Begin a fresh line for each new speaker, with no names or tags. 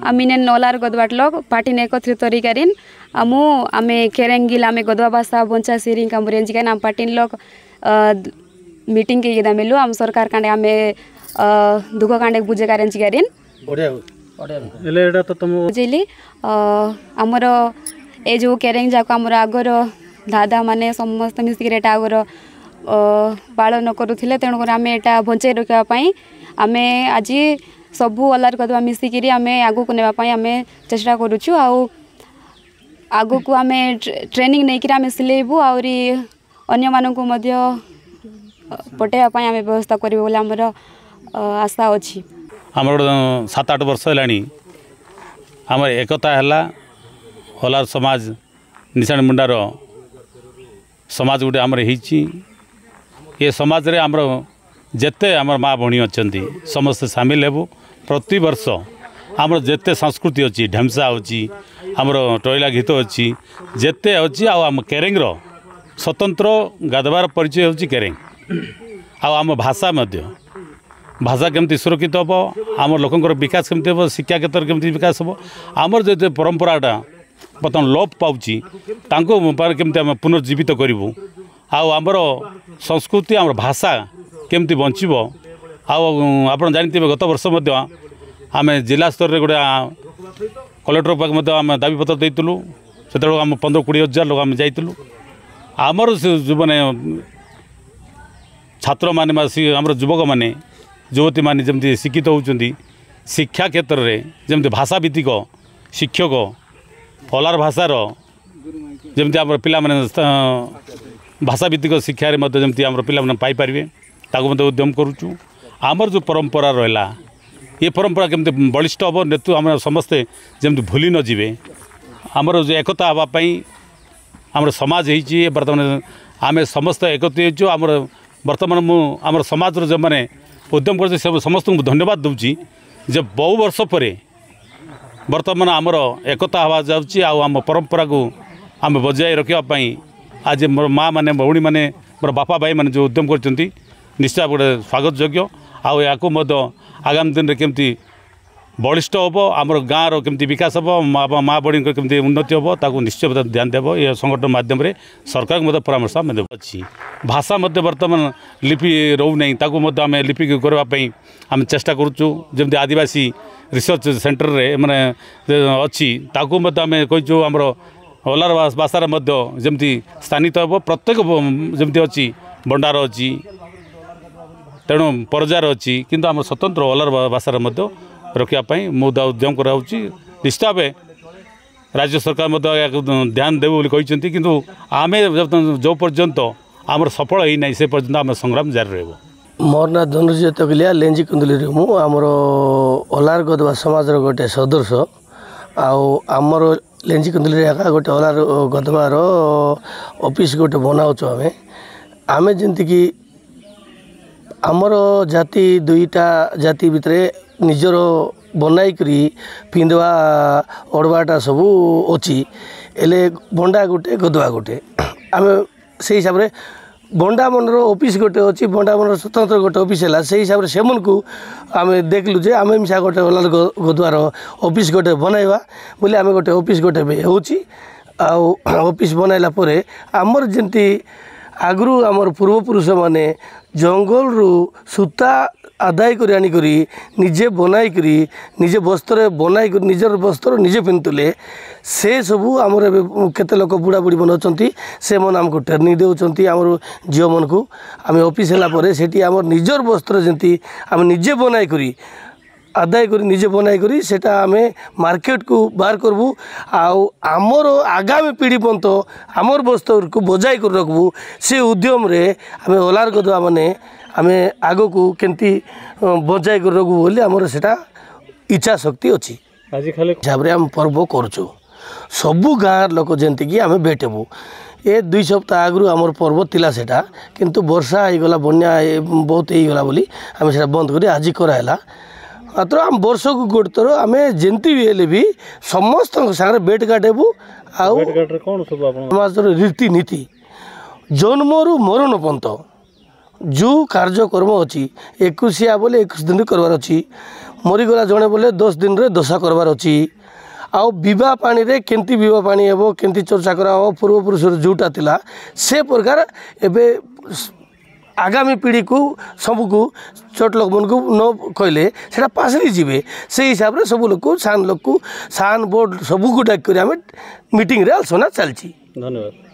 आमिने नोलार गदवाट लोग पार्टी ने एकत्रित तरीकारिन आमे केरेंगिल आमे गदवा भाषा बंचा सिरिंग कामरेंज के नाम पार्टी लोग मीटिंग के गदा मिलु आम सरकार कांडे आमे दुख कांडे बुझे कारेंज करिन
एले एडा तो तुम
जेली हमर ए जो केरेंग जाको हमर आगर दादा माने समस्त मिसिक रेटा आगर पालन करूथिले तेणु आमे एटा बंचाई रखिया पई आमे आज सबू अलार कदवा मिसिकी आमे आगु को नेबा पई आमे चेष्टा करूछु आगु को आमे ट्रेनिंग नहीं कि आमे सिलेबू आउरी अन्य मानकु मध्य पटेवा पई आमे व्यवस्था करबे बोले हमर आशा अछि
हमर 7-8 वर्ष हेलानी हमर एकता हला होलार समाज निशान मुंडार समाज गुटे हमर हिची ये समाज रे हमर जेते हमर माँ भणी अछंती समस्त शामिल हेबु प्रति वर्ष हमर जेते संस्कृति अछि ढेमसा अछि हमर टोइला गीत अछि जेते अछि आ हम केरेंग रो स्वतंत्र गादवार परिचय होछि केरेंग आ हम भाषा मध्य भाषा केमती सुरक्षित हम आम लोकंर विकास केमती हम शिक्षा क्षेत्र केमती विकास हम आमर जो परंपराटा बर्तमान लोप पाउची तांको केमती आम पुनर्जीवित करूँ आमर संस्कृति आम भाषा केमती बंचब आप जानते गत वर्ष आम जिला स्तर में गोटे कलेक्टर पाक आम दाबीपत्र देलु से आम 15-20 हजार लोक आम जाइलु आमर जो मैंने छात्र मैंने आम युवक मैंने युवती मैंने जमी शिक्षित होती शिक्षा क्षेत्र में जमी भाषा भित्तिक शिक्षक ओलार भाषार जमी आम पिला भाषा भित्तिक शिक्षा जमी आम पिला पाइपर ताकू उद्यम करुचु आमर जो परंपरा रहा ये परंपरा केमती बलिष्ठ हम नेतु आम समस्ते जमी भूली न जीवे आमर जो एकता हाँपाई आम समाज होती बर्तमान आम समस्त एकत्रित होमर बर्तमान आम समाज जो मैंने उद्यम कर समस्त को धन्यवाद दूची जे बहु वर्ष पर बर्तमान आमर एकता हवा जाऊँगी आम परंपरा को आम बजाय रखापी आज मोर माँ मैंने भौणी मैंने मोर बापा भाई मैंने जो उद्यम कर निश्चय गोटे स्वागत योग्य आगामी दिन में केमती बलिष्ठ हम आमर गाँव केमती विकास हम माँ बड़ी केमती उन्नति हम ताकू निश्चय ध्यान देव ये संगठन माध्यम सरकार परामर्श आम अच्छी भाषा बर्तमान लिपि रोना ताकू आम लिपि करने आम चेष्टा करुचु जमी आदिवासी रिसर्च सेंटर रे माने अच्छी ताकू आम कहीचु आमर ओलार भाषार जमी स्थानित हम प्रत्येक जमी अच्छी भंडार अच्छी तेणु परजार अच्छी किंतु आम स्वतंत्र ओलार भाषार रखापी मुदा उद्यम कराऊँगी निश्चित भाव राज्य सरकार ध्यान देव कहते किंतु आम जो पर्यंत आमर सफल ही ना से पर्यंत आम संग्राम जारी रह
मोर ना धनुर्जय तकलिया लेंजी कुंदली आमर ओलार गदवा समाज गोटे सदस्य आमर लेंजी कुंदली एका गोटे ओलार गदवार ऑफिस गोटे बनाऊँ आम जमती कि आमर जाति दुईटा जाति भितर निजर बनाई पिंधवा ओढ़वाटा सबू अच्छी एले बंडा गोटे गदवा गोटे आम से हिसाब से बंडा मनर ऑफिस गोटे अच्छी बंडा मनर स्वतंत्र गोटे ऑफिस है से हिसाब से को आम देखलु जे आम मिसा गोटे ओलार गदवार ऑफिस गोटे बनवा बोले आम गोटे ऑफिस गोटे ऑफिस बनैला आमर जमती आगु आमर पूर्वपुरुष माने जंगल रू सूता आदाय कर आनिकरी निजे बनाई करी निजे वस्त्र बनाई निजर वस्त्र निजे पिंधुले से सबू आमर केते लोक बुढ़ा बुढ़ी मन अच्छा से मन आमको ट्रेनिंग देउछंती आमर झील मन को आम ऑफिस है सेठी आमर निजर वस्त्र जंती आम निजे बनाई करी आदाय करी निजे बनाई करी सेटा आमे मार्केट को बाहर करबू आमर आगामी पीढ़ी पर्यंत आमर वस्त्र को बजाय कर रखबू से उद्यम रे आमे ओलार गदवा माने आमे आगो को केंती बजाय कर रखबू बोली आमर सेटा इच्छा शक्ति अछि
आज खाली
हिसाब रे आम पर्व करछु सबु गाँव लोक जंती कि आमे भेटबू ए 2 सप्ताह आगु आमर पर्व तिला सेटा किंतु वर्षा हो गला बन्या बहुत हो गला बोली आमे सेटा बंद करी आज कराला मात्र आम वर्ष को गोटे थर आम जमी भी हेले भी समस्त सागर बेट काटेबू आमाजर रीतिनीति जन्मरू मरण पर्यंत जो कार्यक्रम अच्छी 21 बोले 21 दिन करवार अच्छी मरीगला जड़े बोले 10 दिन रे दशा करवार अच्छी आउ बा पानी रे केंती बा पानी हे केंती चर्चा करा पूर्वपुरुष जोटा थिला से प्रकार एबे आगामी पीढ़ी को सबको छोट लोक मन को न कहले से पासरी जीवे से हिसाब से सब लोग को सान बोर्ड सबको डाक कर मीटिंग रे आलोचना चलती।
धन्यवाद।